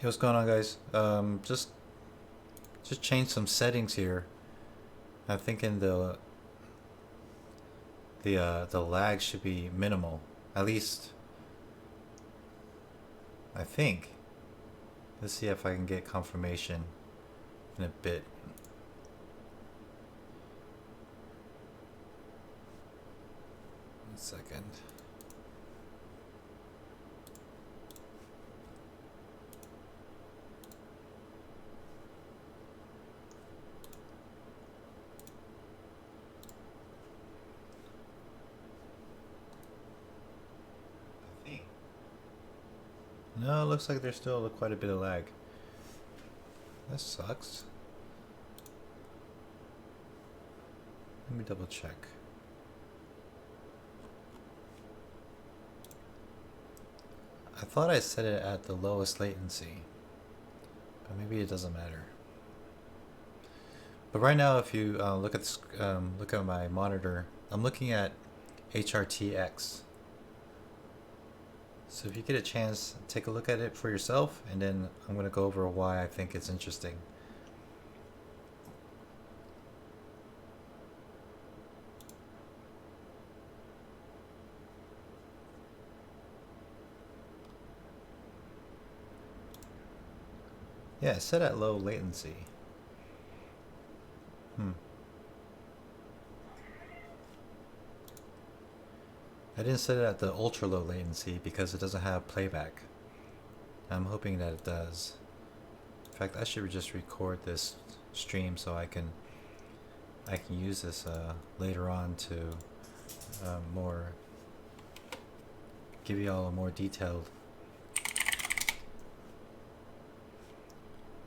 Hey, what's going on, guys? Just change some settings here. I'm thinking the lag should be minimal. At least I think. Let's see if I can get confirmation in a bit. 1 second. I think. No, it looks like there's still quite a bit of lag. That sucks. Let me double check. I thought I set it at the lowest latency, but maybe it doesn't matter. But right now, if you look at my monitor, I'm looking at HRTX. So if you get a chance, take a look at it for yourself, and then I'm going to go over why I think it's interesting. Yeah, set at low latency. I didn't set it at the ultra low latency because it doesn't have playback. I'm hoping that it does. In fact, I should just record this stream so I can use this later on to more give you all a more detailed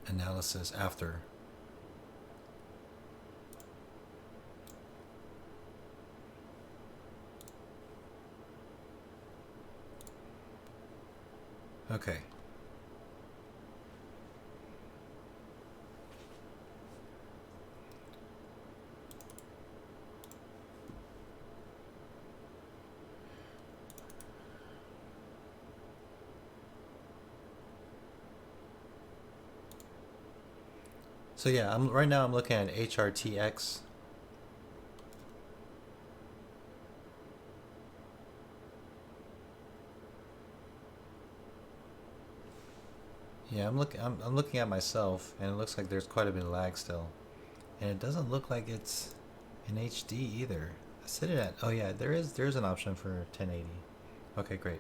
analysis after. Okay. So yeah, right now I'm looking at HRTX. Yeah, I'm looking at myself, and it looks like there's quite a bit of lag still, and it doesn't look like it's in HD either. I set it at, oh yeah, there's an option for 1080. Okay, great.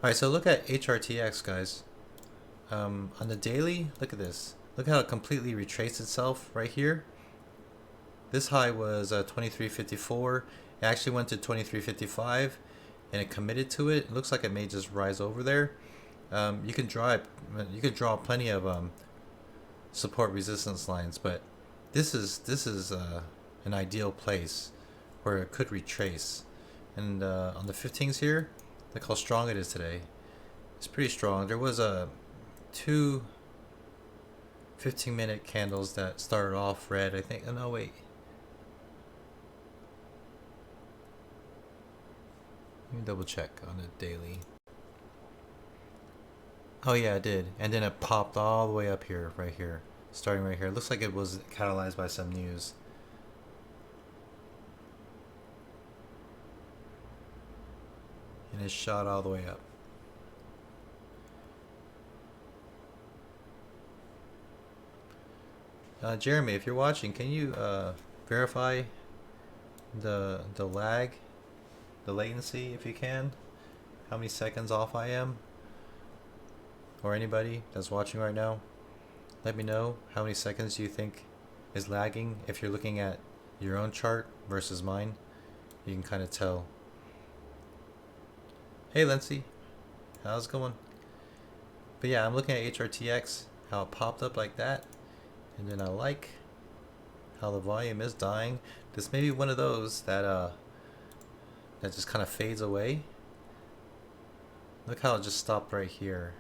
All right, so look at HRTX, guys. On the daily, look at this. Look how it completely retraced itself right here. This high was 2354. It actually went to 2355, and it committed to it. It looks like it may just rise over there. You can draw plenty of support resistance lines, but this is an ideal place where it could retrace. And on the 15s here, look how strong it is today. It's pretty strong. There was two 15-minute candles that started off red, I think. Oh no, wait. Let me double check on the daily. Oh yeah, it did. And then it popped all the way up here, right here. Starting right here. It looks like it was catalyzed by some news. And it shot all the way up. Jeremy, if you're watching, can you verify the lag, the latency, if you can? How many seconds off I am? Or anybody that's watching right now, let me know how many seconds you think is lagging if you're looking at your own chart versus mine. You can kind of tell. Hey Lindsay, how's it going? But yeah, I'm looking at HRTX, how it popped up like that, and then I like how the volume is dying. This may be one of those that just kind of fades away. Look how it just stopped right here.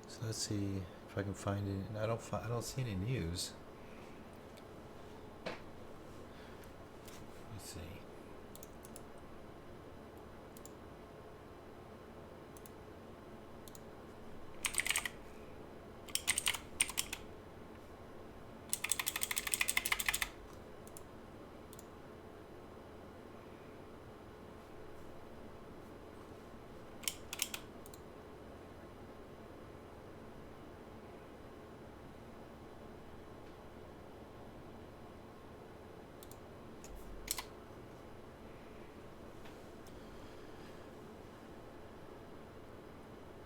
So let's see if I can find it. I don't see any news. Let's see.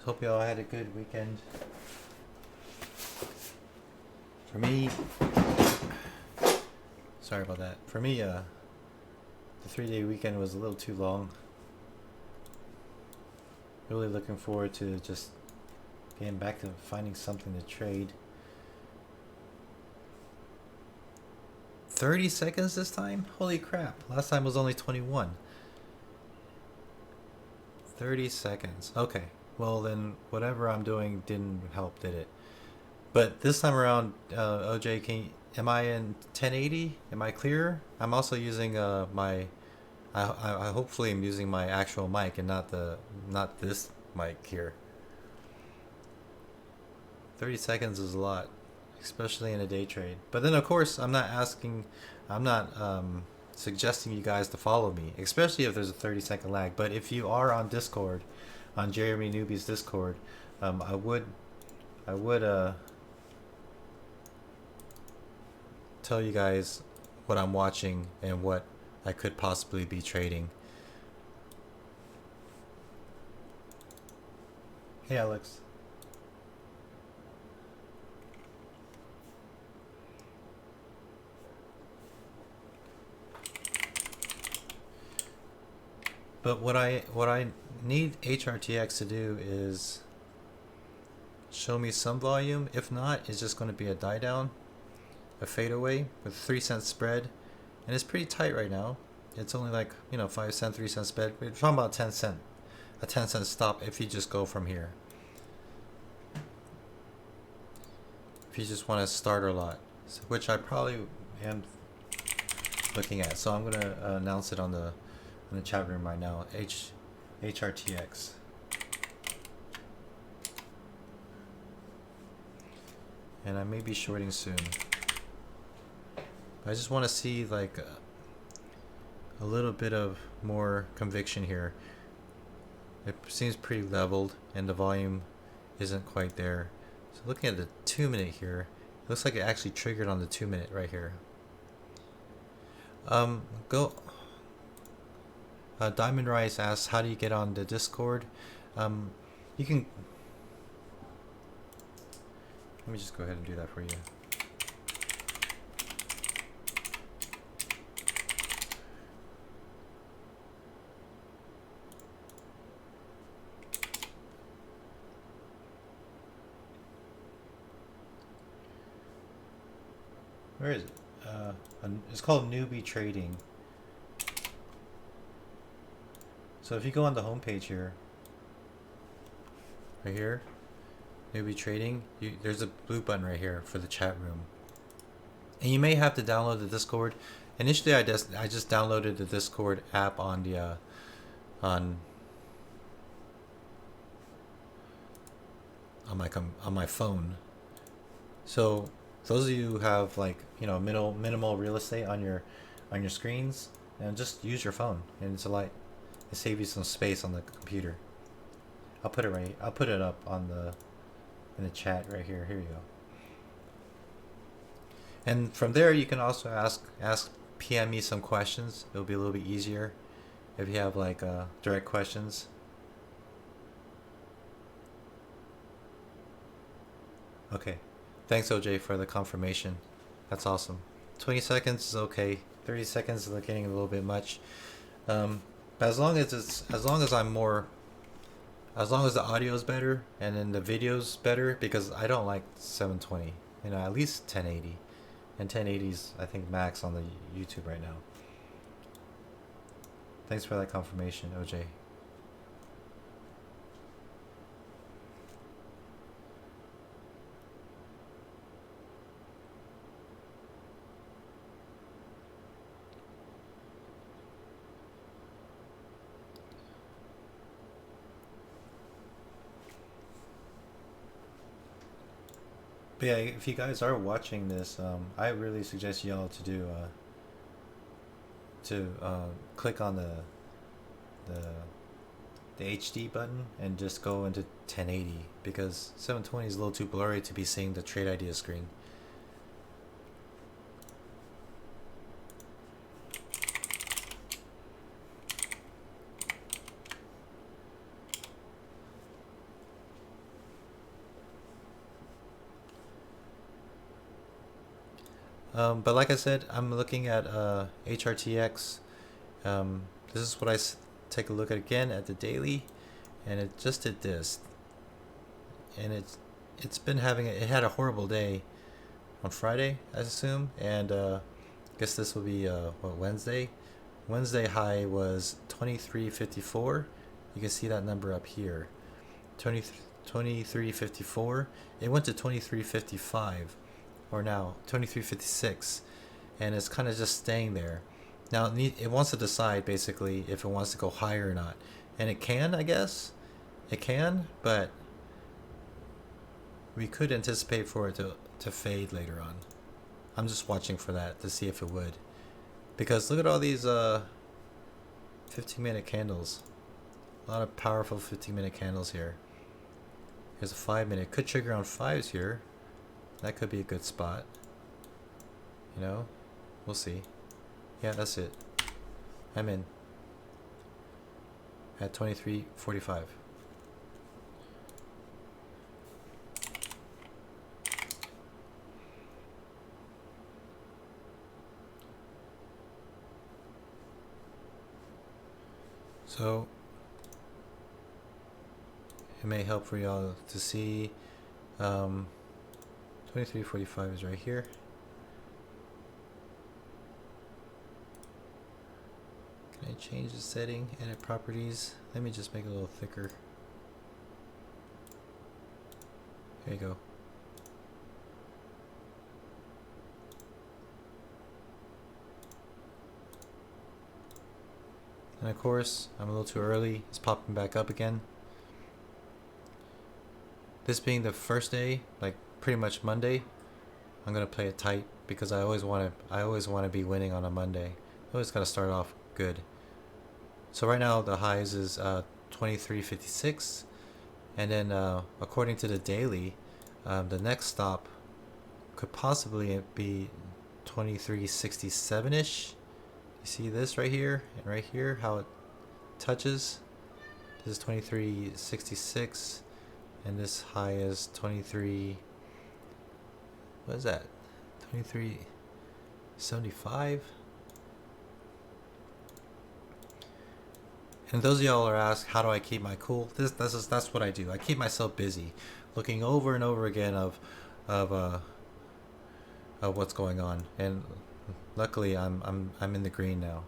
Hope y'all had a good weekend. For me, sorry about that. For me, the 3-day weekend was a little too long. Really looking forward to just getting back to finding something to trade. 30 seconds this time? Holy crap. Last time was only 21. 30 seconds. Okay. Well, then whatever I'm doing didn't help, did it? But this time around, OJ, am I in 1080? Am I clearer? I'm also using I hopefully am using my actual mic and not this mic here. 30 seconds is a lot, especially in a day trade. But then, of course, I'm not suggesting you guys to follow me, especially if there's a 30-second lag. But if you are on Discord, on Jeremy Newby's Discord, I would tell you guys what I'm watching and what I could possibly be trading. Hey, Alex. But what I need HRTX to do is show me some volume. If not, it's just going to be a die down, a fadeaway with 3-cent spread, and it's pretty tight right now. It's only like 5-cent, 3-cent spread. We're talking about 10-cent, a 10-cent stop if you just go from here. If you just want to start a lot, which I probably am looking at. So I'm gonna announce it on the chat room right now. HRTX. And I may be shorting soon. I just want to see like a little bit of more conviction here. It seems pretty leveled and the volume isn't quite there. So looking at the 2-minute here, it looks like it actually triggered on the 2-minute right here. Diamond Rice asks, how do you get on the Discord? You can... Let me just go ahead and do that for you. Where is it? It's called Newbie Trading. So if you go on the homepage here, right here, Newbie Trading, there's a blue button right here for the chat room. And you may have to download the Discord. Initially, I just downloaded the Discord app on the on my phone. So those of you who have like minimal real estate on your screens, and just use your phone, and it's a light. It saves you some space on the computer. I'll put it up on in the chat right here. Here you go. And from there, you can also ask PM me some questions. It'll be a little bit easier if you have like direct questions. Okay. Thanks, OJ, for the confirmation. That's awesome. 20 seconds is okay. 30 seconds is getting a little bit much. But as long as the audio is better and then the video's better, because I don't like 720. At least 1080. And 1080 is, I think, max on the YouTube right now. Thanks for that confirmation, OJ. But yeah, if you guys are watching this, I really suggest y'all to do click on the HD button and just go into 1080, because 720 is a little too blurry to be seeing the trade idea screen. But like I said, I'm looking at HRTX. This is what take a look at again at the daily, and it just did this, and it's been having it had a horrible day on Friday, I assume, and I guess this will be what, Wednesday. Wednesday high was 2354. You can see that number up here, 2354. It went to 2355, or now 2356, and it's kind of just staying there. Now it wants to decide basically if it wants to go higher or not, and it can, I guess, it can, but we could anticipate for it to fade later on. I'm just watching for that to see if it would, because look at all these 15-minute candles. A lot of powerful 15-minute candles here. Here's a 5-minute. Could trigger on 5s here. That could be a good spot. You know, we'll see. Yeah, that's it. I'm in at 23.45. So it may help for y'all to see 23.45 is right here. Can I change the setting, edit properties? Let me just make it a little thicker. There you go. And of course, I'm a little too early. It's popping back up again. This being the first day, like pretty much Monday, I'm gonna play it tight because I always want to be winning on a Monday. I always gotta start off good. So right now the highs is 23.56, and then according to the daily, the next stop could possibly be 23.67ish. You see this right here and right here, how it touches. This is 23.66, and this high is 23. What is that? 23.75. And those of y'all are asked, how do I keep my cool? That's what I do. I keep myself busy, looking over and over again of what's going on, and luckily I'm in the green now.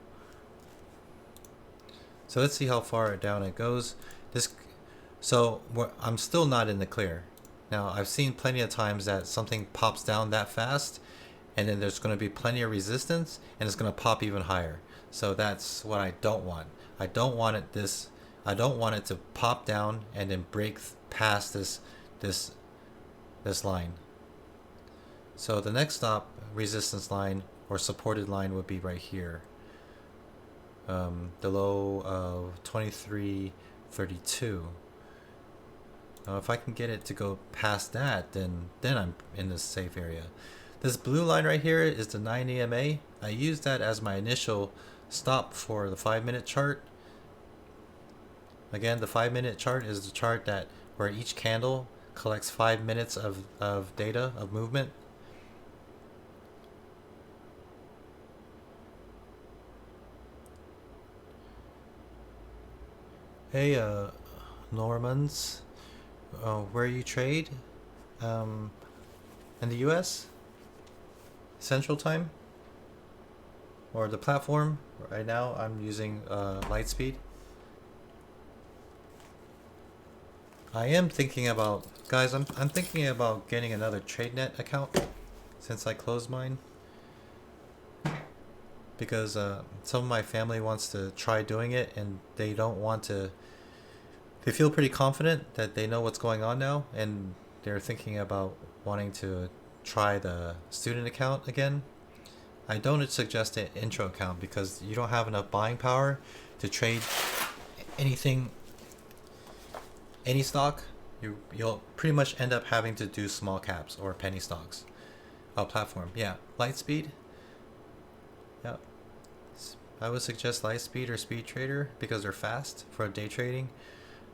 So let's see how far down it goes. I'm still not in the clear. Now I've seen plenty of times that something pops down that fast, and then there's going to be plenty of resistance, and it's going to pop even higher. So that's what I don't want. I don't want it to pop down and then break past this line. So the next stop resistance line or supported line would be right here. The low of 23.32. Now if I can get it to go past that, then I'm in the safe area. This blue line right here is the 9 EMA. I use that as my initial stop for the 5-minute chart. Again, the 5-minute chart is the chart where each candle collects 5 minutes of data of movement. Hey, Normans, where you trade? In the U.S. Central Time, or the platform. Right now, I'm using Lightspeed. I am thinking about, guys. I'm thinking about getting another TradeNet account since I closed mine, because some of my family wants to try doing it, and they don't want to. They feel pretty confident that they know what's going on now, and they're thinking about wanting to try the student account again. I don't suggest an intro account because you don't have enough buying power to trade anything, any stock. You'll pretty much end up having to do small caps or penny stocks. Platform, yeah, Lightspeed. Yeah, I would suggest Lightspeed or Speed Trader because they're fast for day trading.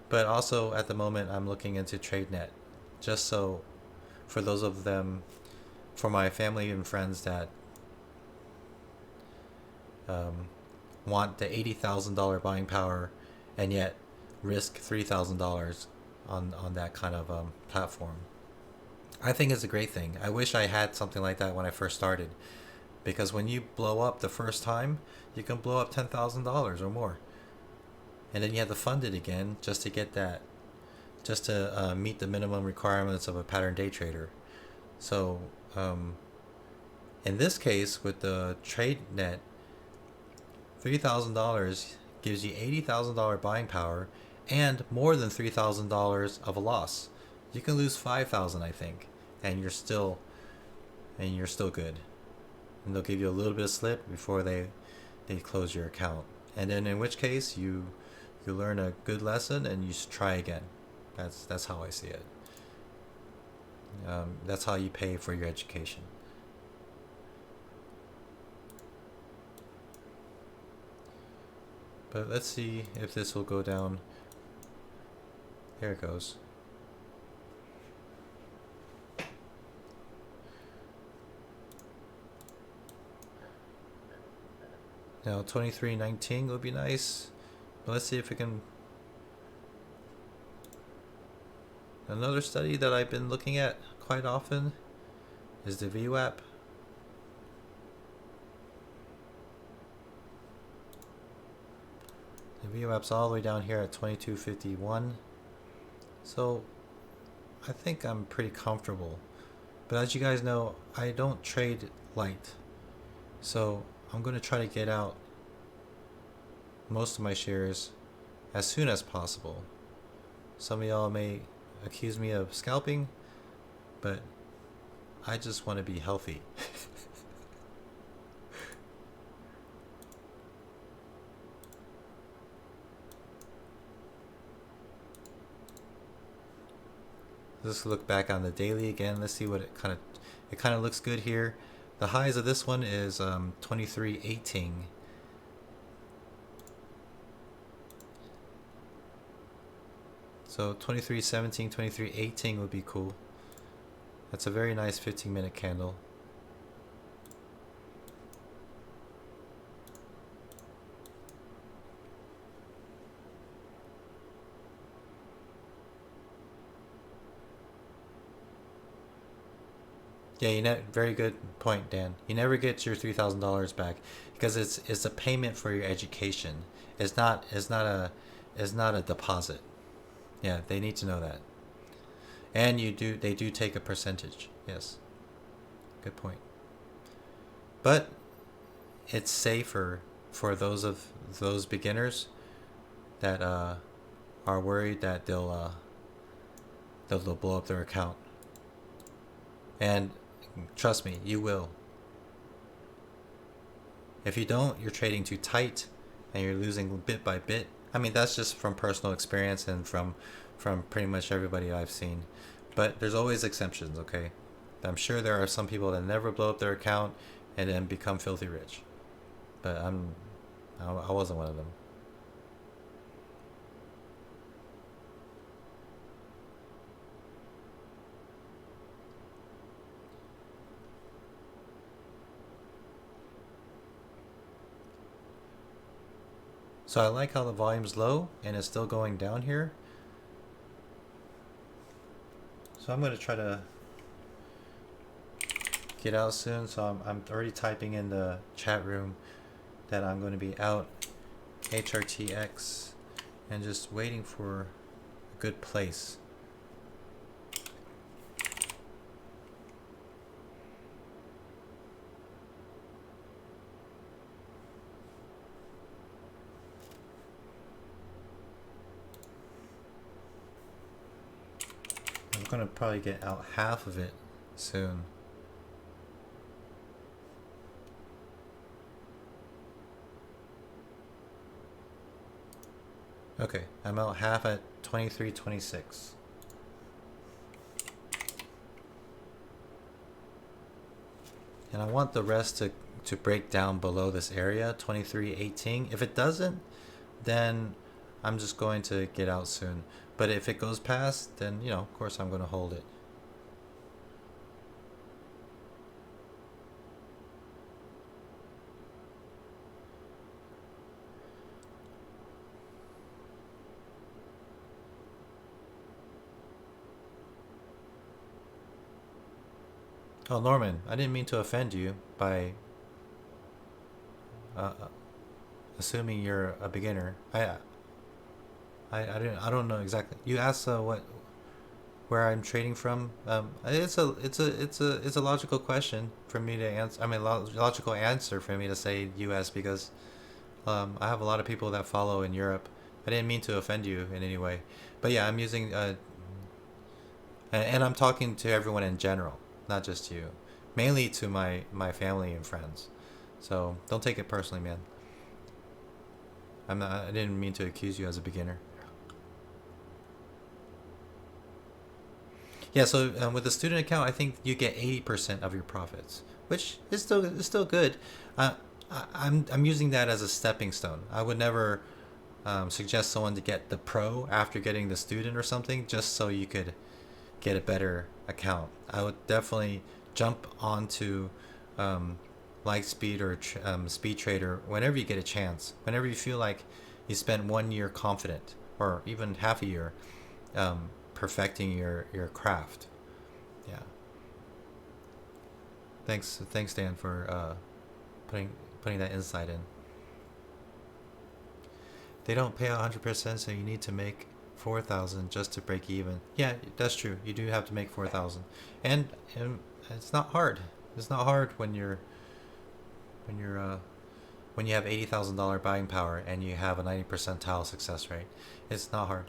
But also at the moment I'm looking into TradeNet, just so for those of them, for my family and friends that want the $80,000 buying power and yet risk $3,000 on that kind of platform. I think it's a great thing. I wish I had something like that when I first started, because when you blow up the first time, you can blow up $10,000 or more, and then you have to fund it again just to get that, just to meet the minimum requirements of a pattern day trader. So in this case, with the TradeNet, $3,000 gives you $80,000 buying power and more than $3,000 of a loss. You can lose 5,000, I think, and you're still good. And they'll give you a little bit of slip before they close your account. And then in which case you learn a good lesson and you try again. That's how I see it. That's how you pay for your education. But let's see if this will go down. There it goes. Now 23.19 would be nice. But let's see if we can. Another study that I've been looking at quite often is the VWAP. The VWAP's all the way down here at 22.51. So I think I'm pretty comfortable. But as you guys know, I don't trade light. So I'm going to try to get out most of my shares as soon as possible. Some of y'all may accuse me of scalping, but I just want to be healthy. Let's look back on the daily again. Let's see what it kind of looks good here. The highs of this one is 23.18. So 23.17, 23.18 would be cool. That's a very nice 15-minute candle. Yeah, very good point, Dan. You never get your $3,000 back because it's a payment for your education. It's not a deposit. Yeah, they need to know that. And they do take a percentage. Yes. Good point. But it's safer for those beginners that are worried that they'll blow up their account. And trust me, you will. If you don't, you're trading too tight and you're losing bit by bit. I mean, that's just from personal experience and from pretty much everybody I've seen. But there's always exceptions, okay? I'm sure there are some people that never blow up their account and then become filthy rich. But I wasn't one of them. So I like how the volume's low and it's still going down here. So I'm going to try to get out soon. So I'm already typing in the chat room that I'm going to be out HRTX and just waiting for a good place. I'm going to probably get out half of it soon. Okay, I'm out half at 23.26. And I want the rest to break down below this area, 23.18. If it doesn't, then I'm just going to get out soon. But if it goes past, then, of course I'm going to hold it. Oh, Norman, I didn't mean to offend you by assuming you're a beginner. I don't know exactly. You asked what where I'm trading from. It's a logical question for me to answer. I mean, logical answer for me to say U.S. because I have a lot of people that follow in Europe. I didn't mean to offend you in any way, but yeah, I'm using and I'm talking to everyone in general, not just you, mainly to my family and friends. So don't take it personally, man. I'm not. I didn't mean to accuse you as a beginner. Yeah. So with the student account, I think you get 80% of your profits, which is still good. Uh, I'm using that as a stepping stone. I would never suggest someone to get the pro after getting the student or something, just so you could get a better account. I would definitely jump onto um, Lightspeed or Speed Trader whenever you get a chance. Whenever you feel like you spent 1 year confident, or even half a year, perfecting your craft. Yeah. Thanks, Dan, for putting putting that insight in. They don't pay 100%, so you need to make 4,000 just to break even. Yeah, that's true. You do have to make 4,000, and it's not hard. It's not hard when you're when you have $80,000 buying power and you have a 90 percentile success rate. It's not hard.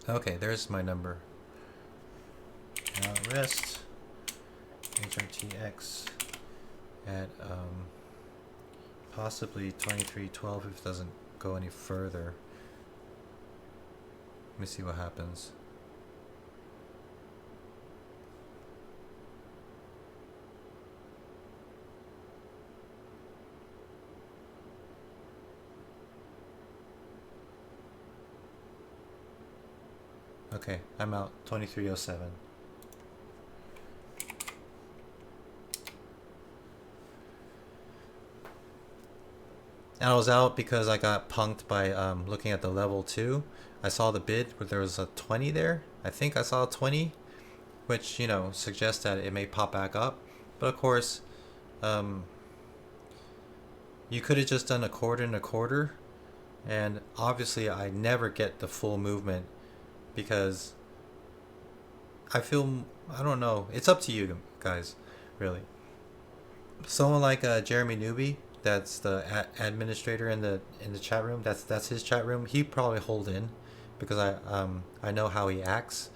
Okay, there's my number. Rest HRTX at possibly 2312 if it doesn't go any further. Let me see what happens. Okay, I'm out 2307. And I was out because I got punked by looking at the level 2. I saw the bid where there was a 20 there. I think I saw a 20, which, suggests that it may pop back up. But of course, um, you could have just done a quarter and a quarter. And obviously, I never get the full movement because I feel, I don't know. It's up to you guys, really. Someone like Jeremy Newby, that's the administrator in the chat room. That's his chat room. He probably hold in because I know how he acts.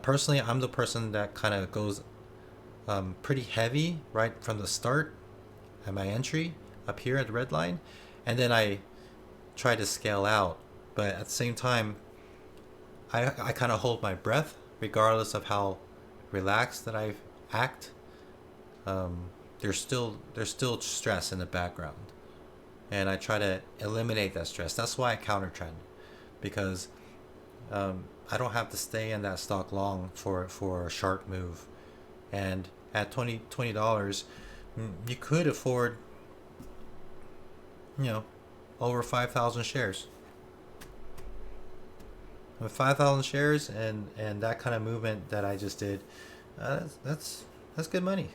Personally, I'm the person that kind of goes pretty heavy right from the start at my entry up here at the red line, and then I try to scale out. But at the same time, I kind of hold my breath regardless of how relaxed that I act. Um, there's still stress in the background, and I try to eliminate that stress. That's why I counter trend, because I don't have to stay in that stock long for a sharp move. And at $20, you could afford, you know, over 5,000 shares. With 5,000 shares and that kind of movement that I just did, that's good money.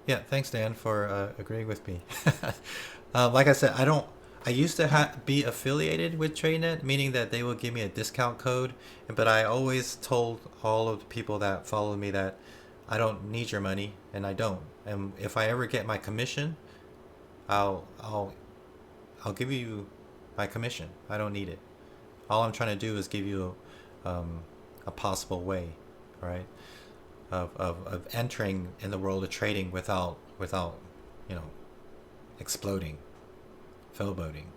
Yeah, thanks, Dan, for agreeing with me. Like I said, I don't. I used to be affiliated with TradeNet, meaning that they would give me a discount code. But I always told all of the people that follow me that I don't need your money, and I don't. And if I ever get my commission, I'll I'll I'll give you my commission. I don't need it. All I'm trying to do is give you um, a possible way, right? Of entering in the world of trading without you know exploding, foreboding.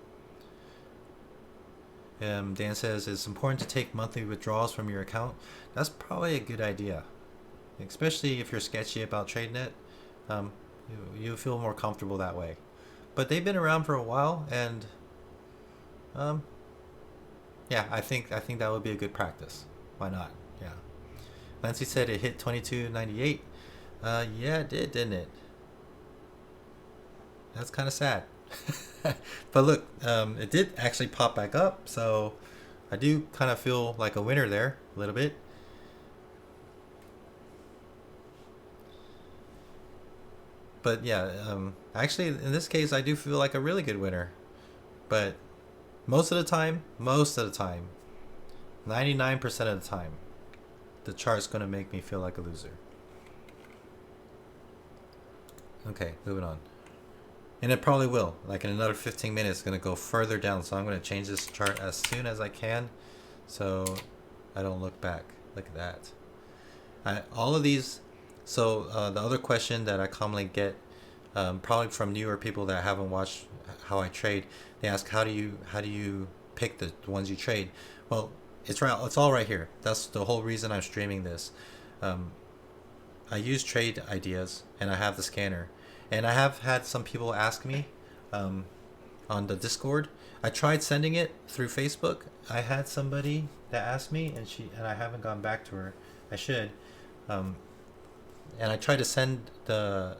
Dan says it's important to take monthly withdrawals from your account. That's probably a good idea, especially if you're sketchy about TradeNet. Um, you feel more comfortable that way. But they've been around for a while, and um, yeah, I think that would be a good practice. Why not? Yeah. Nancy said it hit 22.98. Yeah, it did, didn't it? That's kind of sad. But look, it did actually pop back up, so I do kind of feel like a winner there a little bit. But yeah, actually in this case, I do feel like a really good winner. But most of the time, 99% of the time, the chart's gonna make me feel like a loser. Okay, moving on. And it probably will. Like in another 15 minutes, it's gonna go further down. So I'm gonna change this chart as soon as I can, so I don't look back. Look at that. All of these. So the other question that I commonly get, probably from newer people that haven't watched how I trade, they ask how do you pick the ones you trade? Well, it's all right here. That's the whole reason I'm streaming this. Um, I use trade ideas and I have the scanner, and I have had some people ask me, um, on the Discord. I tried sending it through Facebook. I had somebody that asked me, and I haven't gone back to her. I should. Um, and I tried to send the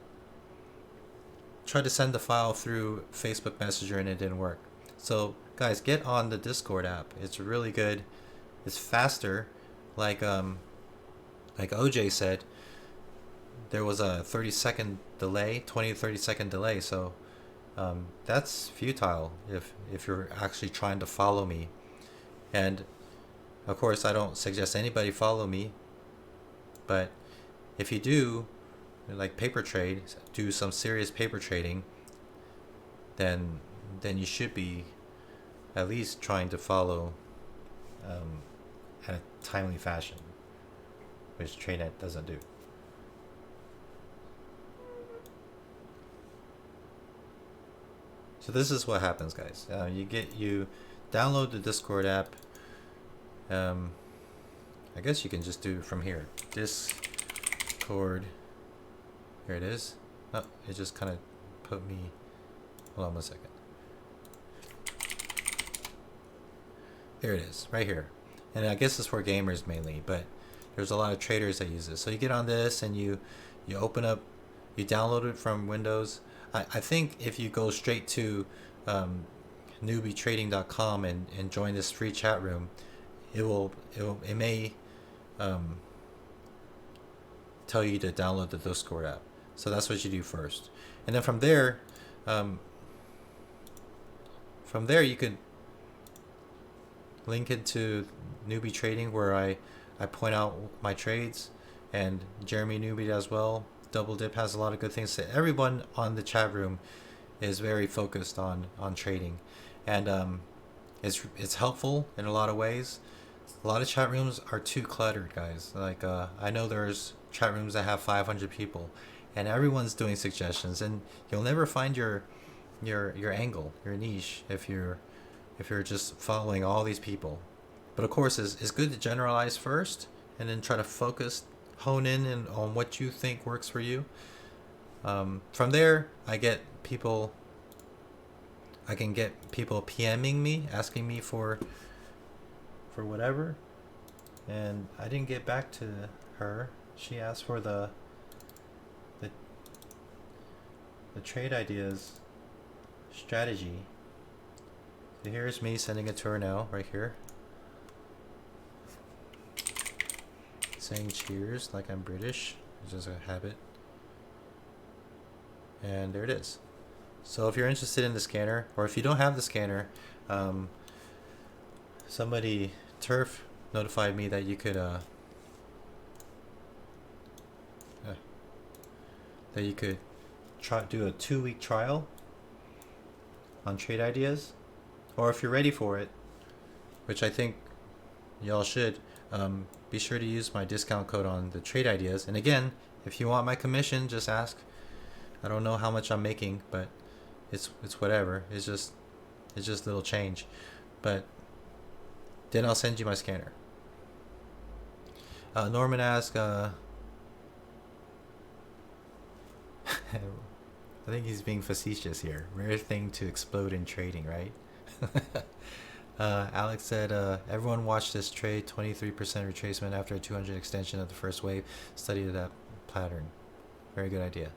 file through Facebook Messenger and it didn't work. So guys, get on the Discord app. It's really good. It's faster. Like like OJ said, there was a 30-second delay, 20 to 30-second delay. So that's futile if you're actually trying to follow me. And of course, I don't suggest anybody follow me, but if you do, like paper trade, do some serious paper trading, then you should be at least trying to follow, um, in a timely fashion, which TradeNet doesn't do. So this is what happens, guys. You download the Discord app. Um, I guess you can just do it from here. Discord. Here it is. Oh, it just kind of put me. Hold on 1 second. Here it is, right here. And I guess it's for gamers mainly, but there's a lot of traders that use this. So you get on this and you open up, you download it from Windows. I think if you go straight to newbietrading.com and join this free chat room, it may um, tell you to download the Discord app. So that's what you do first, and then um, from there you could link into Newbie Trading, where I point out my trades, and Jeremy Newbie as well. Double Dip has a lot of good things to say. Everyone on the chat room is very focused on trading, and it's helpful in a lot of ways. A lot of chat rooms are too cluttered, guys. Like I know there's chat rooms that have 500 people, and everyone's doing suggestions, and you'll never find your angle, your niche, if you're just following all these people. But of course, it's good to generalize first, and then try to hone in on what you think works for you. From there, I can get people PMing me, asking me for whatever, and I didn't get back to her. She asked for the, the trade ideas strategy. So here's me sending it to her now, right here, saying cheers like I'm British. It's just a habit. And there it is. So if you're interested in the scanner, or if you don't have the scanner, somebody, Turf, notified me that you could do a 2-week trial on trade ideas, or if you're ready for it, which I think y'all should, be sure to use my discount code on the trade ideas. And again, if you want my commission, just ask. I don't know how much I'm making, but it's whatever. It's just little change. But then I'll send you my scanner. Norman asked, I think he's being facetious here. Rare thing to explode in trading, right? Alex said, everyone watched this trade, 23% retracement after a 200 extension of the first wave. Studied that pattern. Very good idea.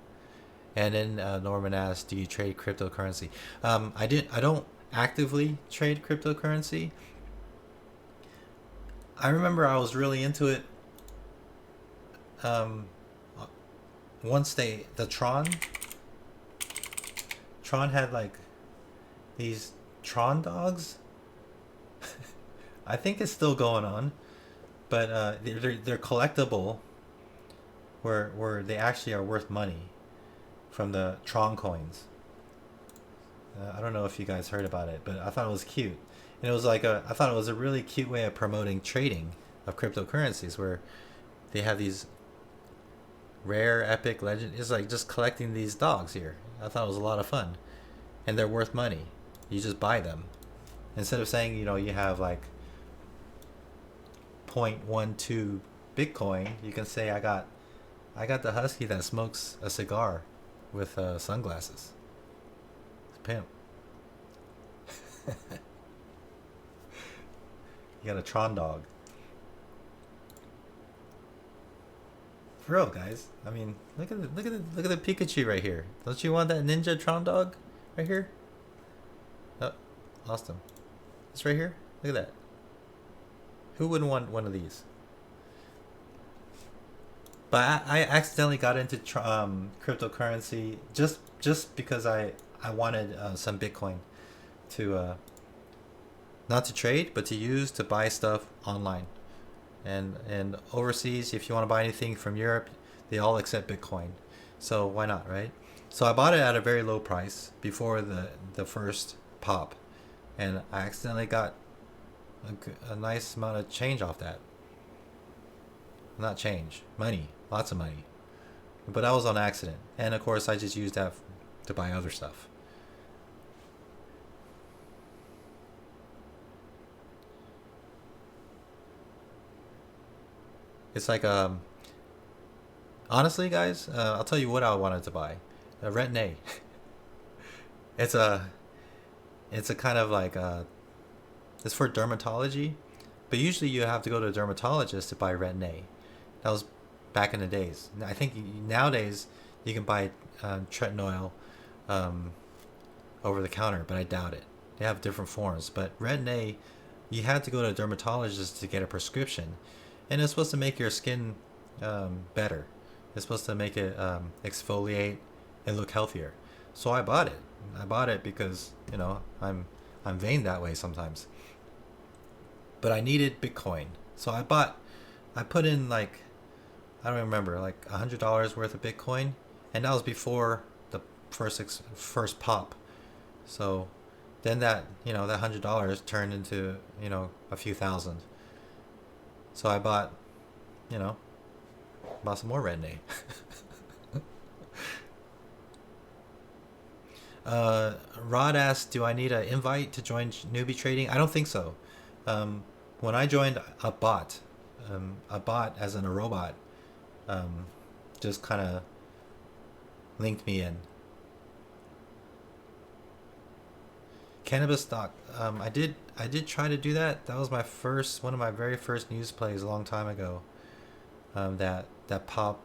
And then Norman asked, "Do you trade cryptocurrency?" I don't actively trade cryptocurrency. I remember I was really into it. Um, once the Tron had like these Tron dogs. I think it's still going on, but they're collectible, where they actually are worth money from the Tron coins. I don't know if you guys heard about it, but I thought it was cute, and it was like I thought it was a really cute way of promoting trading of cryptocurrencies, where they have these rare, epic, legend. It's like just collecting these dogs here. I thought it was a lot of fun, and they're worth money. You just buy them instead of saying you have like 0.12 Bitcoin. You can say I got the husky that smokes a cigar with sunglasses. It's a pimp. You got a Tron dog. For real, guys. I mean, look at the Pikachu right here. Don't you want that Ninja Tron dog right here? Oh, Austin. It's right here. Look at that. Who wouldn't want one of these? But I accidentally got into cryptocurrency just because I wanted some Bitcoin to not to trade, but to use to buy stuff online. And overseas, if you want to buy anything from Europe, they all accept Bitcoin. So why not, right? So I bought it at a very low price before the first pop, and I accidentally got a nice amount of change off that. Not change, money, lots of money. But that was on accident, and of course I just used that to buy other stuff. It's like honestly, guys, I'll tell you what I wanted to buy. A Retin-A. It's a it's a kind of like it's for dermatology, but usually you have to go to a dermatologist to buy Retin-A. That was back in the days. I think nowadays you can buy tretinoin um, over the counter, but I doubt it. They have different forms, but Retin-A, you had to go to a dermatologist to get a prescription, and it's supposed to make your skin better. It's supposed to make it exfoliate and look healthier. So I bought it. I bought it because I'm vain that way sometimes. But I needed Bitcoin, so I put in like I don't remember like $100 worth of Bitcoin, and that was before the first pop. So then that $100 turned into a few thousand. So I you know bought some more Retin-A. Rod asked, "Do I need an invite to join newbie trading?" I don't think so. Um, when I joined a bot as in a robot, um, just kind of linked me in. Cannabis stock. I did try to do that. That was one of my very first news plays a long time ago. That pop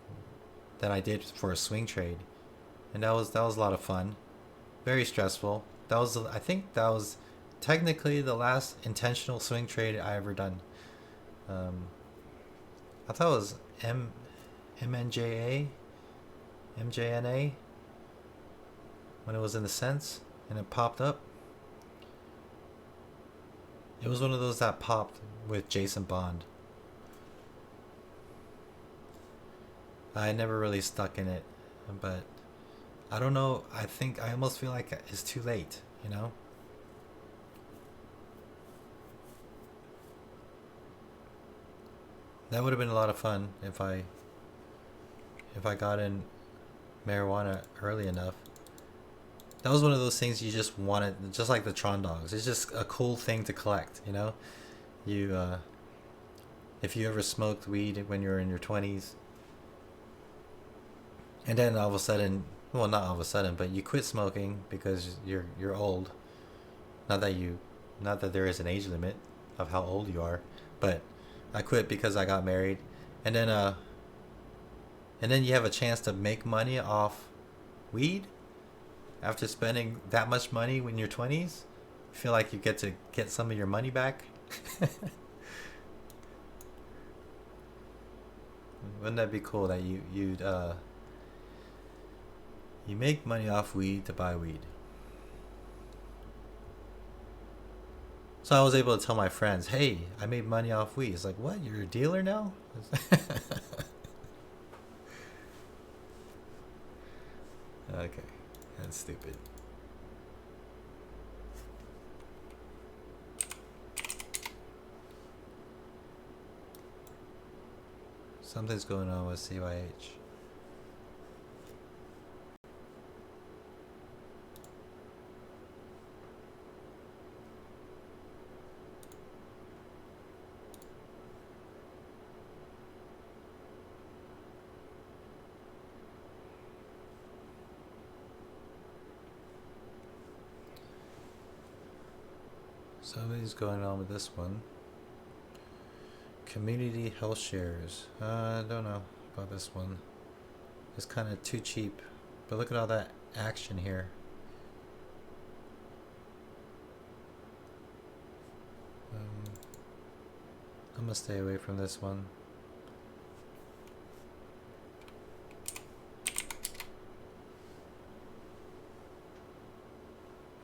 that I did for a swing trade, and that was a lot of fun. Very stressful. I think that was technically the last intentional swing trade I ever done. Um, I thought it was MNJA, MJNA when it was in the cents and it popped up. It was one of those that popped with Jason Bond. I never really stuck in it, but I don't know. I think I almost feel like it's too late. That would have been a lot of fun if I got in marijuana early enough. That was one of those things you just wanted, just like the Tron dogs. It's just a cool thing to collect. You if you ever smoked weed when you were in your 20s, and then all of a sudden, well, not all of a sudden, but you quit smoking because you're old. Not that not that there is an age limit of how old you are, but I quit because I got married, and then you have a chance to make money off weed after spending that much money when you're 20s? Feel like you get to get some of your money back? Wouldn't that be cool that you make money off weed to buy weed? So I was able to tell my friends, "Hey, I made money off weed." It's like, "What? You're a dealer now?" Okay, that's stupid. Something's going on with CYH. Something's going on with this one. Community health shares. I don't know about this one. It's kind of too cheap. But look at all that action here. I'm gonna stay away from this one.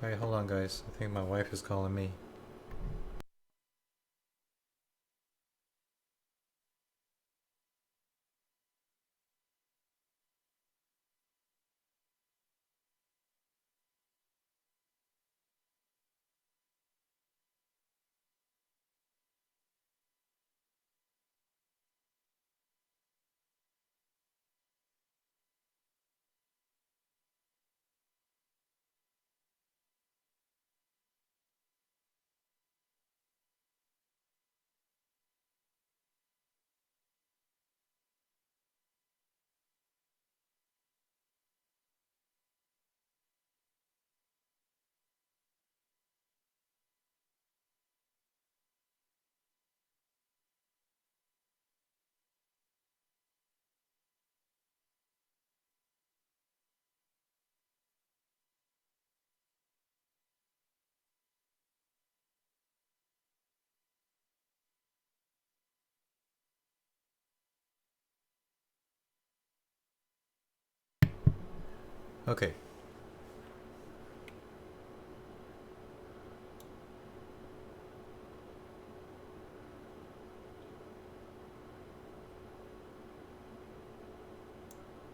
Alright, hold on guys. I think my wife is calling me. Okay.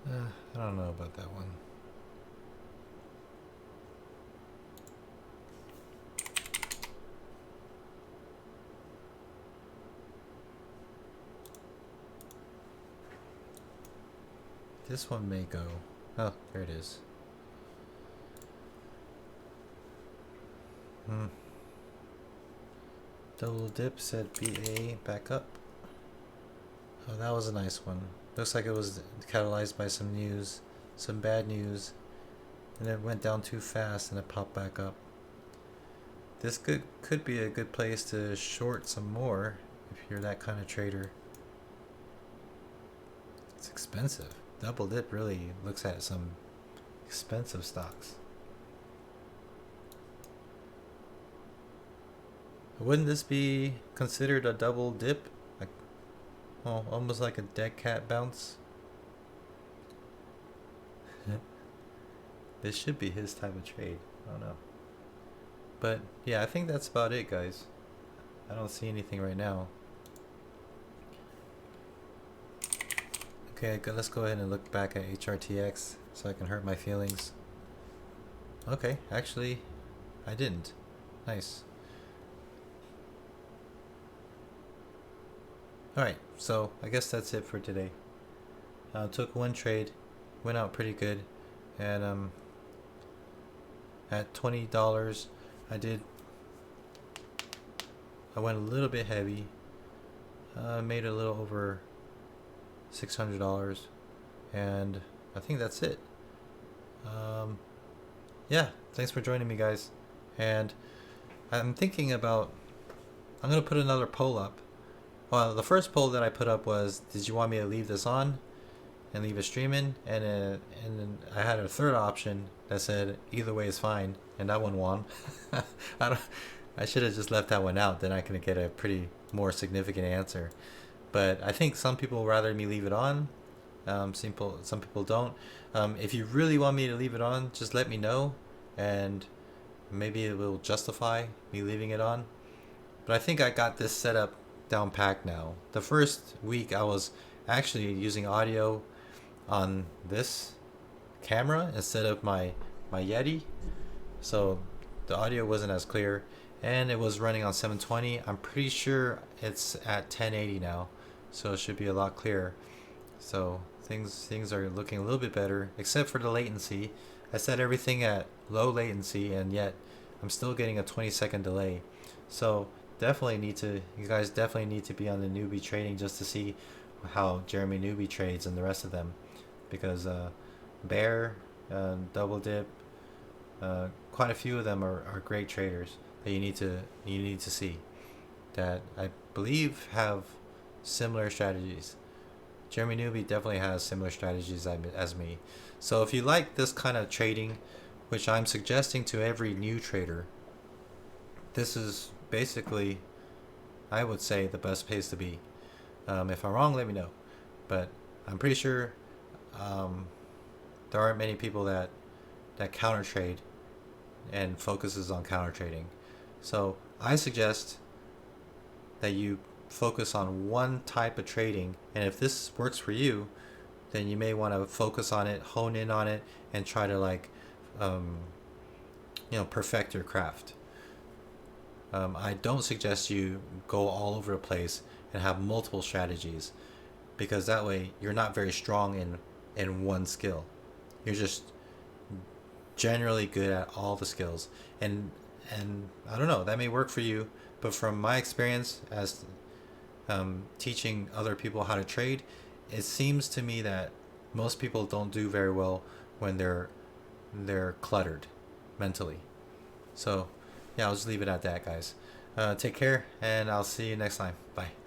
I don't know about that one. This one may go. Oh, there it is. Double dip said BA back up. Oh, that was a nice one. Looks like it was catalyzed by some news, some bad news, and it went down too fast and it popped back up. This could be a good place to short some more if you're that kind of trader. It's expensive. Double dip really looks at some expensive stocks. Wouldn't this be considered a double dip? Like, oh, almost like a dead cat bounce? This should be his type of trade. I don't know. But yeah, I think that's about it, guys. I don't see anything right now. Okay, let's go ahead and look back at HRTX so I can hurt my feelings. Okay, actually, I didn't. Nice. Alright, so I guess that's it for today. Took one trade, went out pretty good, and at $20, I went a little bit heavy, made a little over $600, and I think that's it. Yeah, thanks for joining me, guys, and I'm thinking about, I'm gonna put another poll up. Well, the first poll that I put up was, did you want me to leave this on? and leave it streaming, and then I had a third option that said either way is fine, and that one won. I don't. I should have just left that one out. Then I can get a pretty more significant answer. But I think some people rather me leave it on. Some people don't. If you really want me to leave it on, just let me know, and maybe it will justify me leaving it on. But I think I got this setup down packed now. The first week I was actually using audio on this camera instead of my Yeti, so the audio wasn't as clear, and it was running on 720. I'm pretty sure it's at 1080 now, so it should be a lot clearer. So things are looking a little bit better, except for the latency. I set everything at low latency, and yet I'm still getting a 20-second delay. So you guys definitely need to be on the newbie trading just to see how Jeremy Newbie trades and the rest of them, because Bear, Double Dip, quite a few of them are great traders that you need to see, that I believe have similar strategies. Jeremy Newbie definitely has similar strategies as me. So if you like this kind of trading, which I'm suggesting to every new trader, this is basically, I would say, the best place to be. If I'm wrong, let me know. But I'm pretty sure there aren't many people that counter trade and focuses on counter trading. So I suggest that you focus on one type of trading, and if this works for you, then you may want to focus on it, hone in on it, and try to perfect your craft. I don't suggest you go all over the place and have multiple strategies, because that way you're not very strong in one skill. You're just generally good at all the skills, and I don't know, that may work for you, but from my experience as teaching other people how to trade, it seems to me that most people don't do very well when they're cluttered mentally. So yeah, I'll just leave it at that, guys. Take care, and I'll see you next time. Bye.